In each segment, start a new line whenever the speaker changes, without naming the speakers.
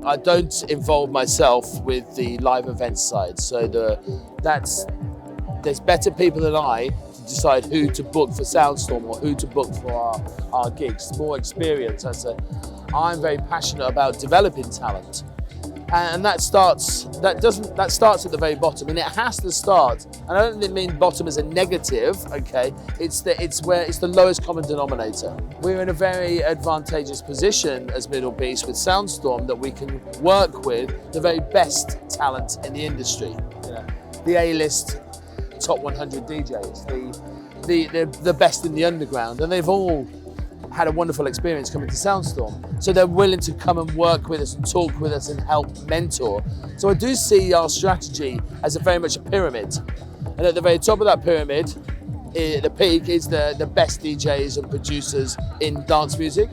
I don't involve myself with the live event side. So there's better people than I to decide who to book for Soundstorm or who to book for our gigs. More experience. I'm very passionate about developing talent. And that starts at the very bottom, and it has to start. And I don't mean bottom as a negative, okay? It's the lowest common denominator. We're in a very advantageous position as MDLBEAST with Soundstorm that we can work with the very best talent in the industry. You know, the A-list top 100 DJs, the best in the underground, and they've all had a wonderful experience coming to Soundstorm. So they're willing to come and work with us and talk with us and help mentor. So I do see our strategy as very much a pyramid. And at the very top of that pyramid, the peak is the best DJs and producers in dance music,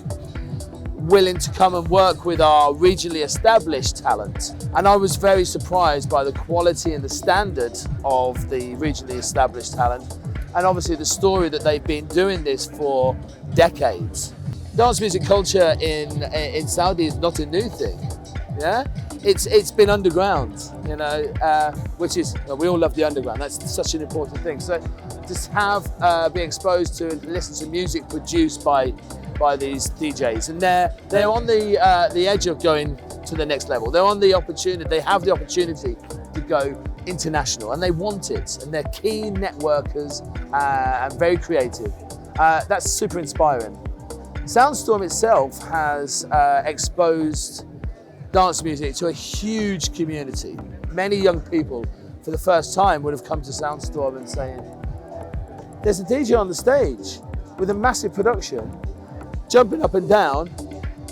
willing to come and work with our regionally established talent. And I was very surprised by the quality and the standard of the regionally established talent. And obviously the story that they've been doing this for decades. Dance music culture in Saudi is not a new thing, yeah? It's been underground, you know, which is, well, we all love the underground, that's such an important thing. So just be exposed to and listen to music produced by these DJs, and they're on the edge of going to the next level. They're on the opportunity, they have the opportunity to go international, and they want it, and they're keen networkers and very creative. That's super inspiring. Soundstorm itself has exposed dance music to a huge community. Many young people for the first time would have come to Soundstorm and saying, there's a DJ on the stage with a massive production, jumping up and down,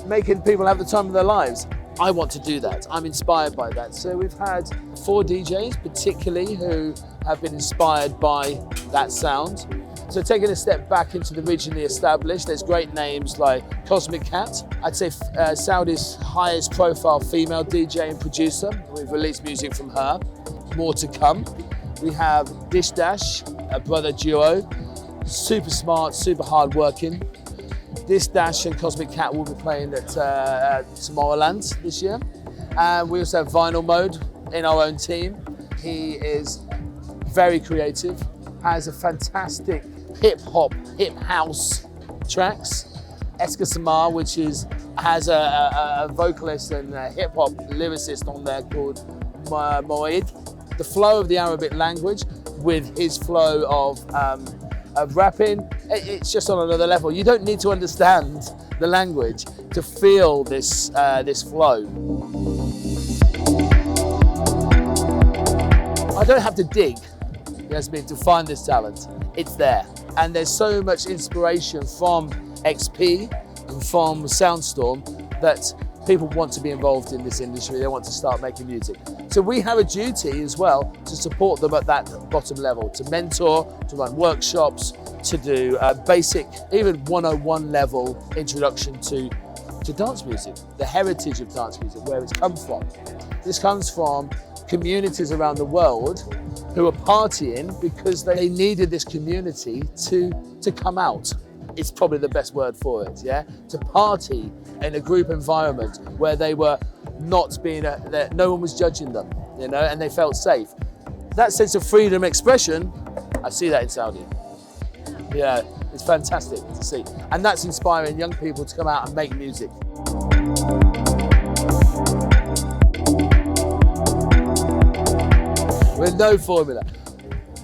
making people have the time of their lives. I want to do that. I'm inspired by that. So we've had 4 DJs particularly who have been inspired by that sound. So taking a step back into the regionally established, there's great names like Cosmic Cat. I'd say Saudi's highest profile female DJ and producer. We've released music from her. More to come. We have Dish Dash, a brother duo. Super smart, super hard working. Dish Dash and Cosmic Cat will be playing at Tomorrowland this year. And we also have Vinyl Mode in our own team. He is very creative, has a fantastic hip house tracks. Eska Samar, which has a vocalist and a hip hop lyricist on there called Moed. The flow of the Arabic language with his flow of rapping, it's just on another level. You don't need to understand the language to feel this flow. I don't have to dig, Yasmin, to find this talent. It's there. And there's so much inspiration from XP and from Soundstorm that people want to be involved in this industry. They want to start making music. So we have a duty as well to support them at that bottom level, to mentor, to run workshops, to do a basic, even 101 level introduction to dance music, the heritage of dance music, where it's come from. This comes from communities around the world who are partying because they needed this community to come out. It's probably the best word for it, yeah? To party in a group environment where they were not being, no one was judging them, you know, and they felt safe. That sense of freedom expression, I see that in Saudi. Yeah, it's fantastic to see. And that's inspiring young people to come out and make music. With no formula.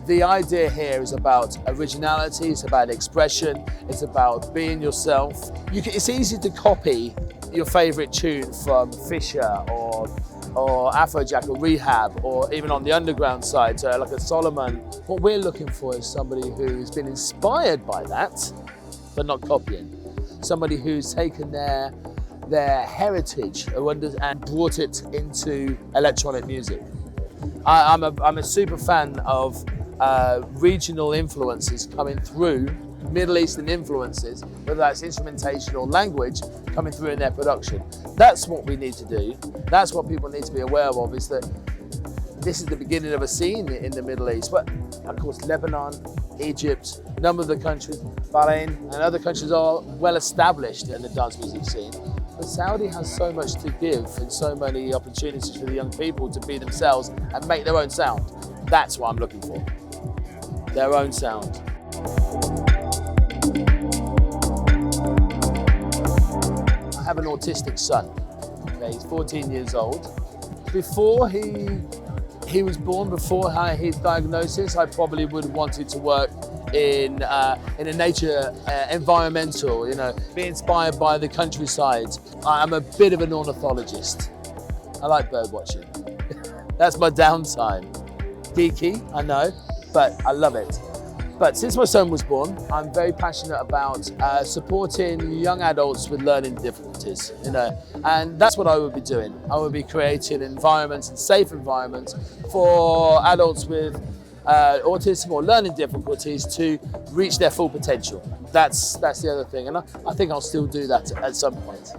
The idea here is about originality, it's about expression, it's about being yourself. It's easy to copy your favourite tune from Fisher or Afrojack or Rehab, or even on the underground side, so like a Solomon. What we're looking for is somebody who's been inspired by that, but not copying. Somebody who's taken their heritage and brought it into electronic music. I'm a super fan of regional influences coming through, Middle Eastern influences, whether that's instrumentation or language, coming through in their production. That's what we need to do. That's what people need to be aware of, is that this is the beginning of a scene in the Middle East. But of course, Lebanon, Egypt, a number of the countries, Bahrain and other countries are well established in the dance music scene. But Saudi has so much to give and so many opportunities for the young people to be themselves and make their own sound. That's what I'm looking for. Their own sound. I have an autistic son. Okay, he's 14 years old. Before he was born, before his diagnosis, I probably would have wanted to work in a nature environmental, be inspired by the countryside. I'm a bit of an ornithologist. I like bird watching. That's my downtime. Geeky, I know, but I love it. But since my son was born, I'm very passionate about supporting young adults with learning difficulties, and that's what I would be doing. I would be creating environments and safe environments for adults with autism or learning difficulties to reach their full potential. That's the other thing, and I think I'll still do that at some point.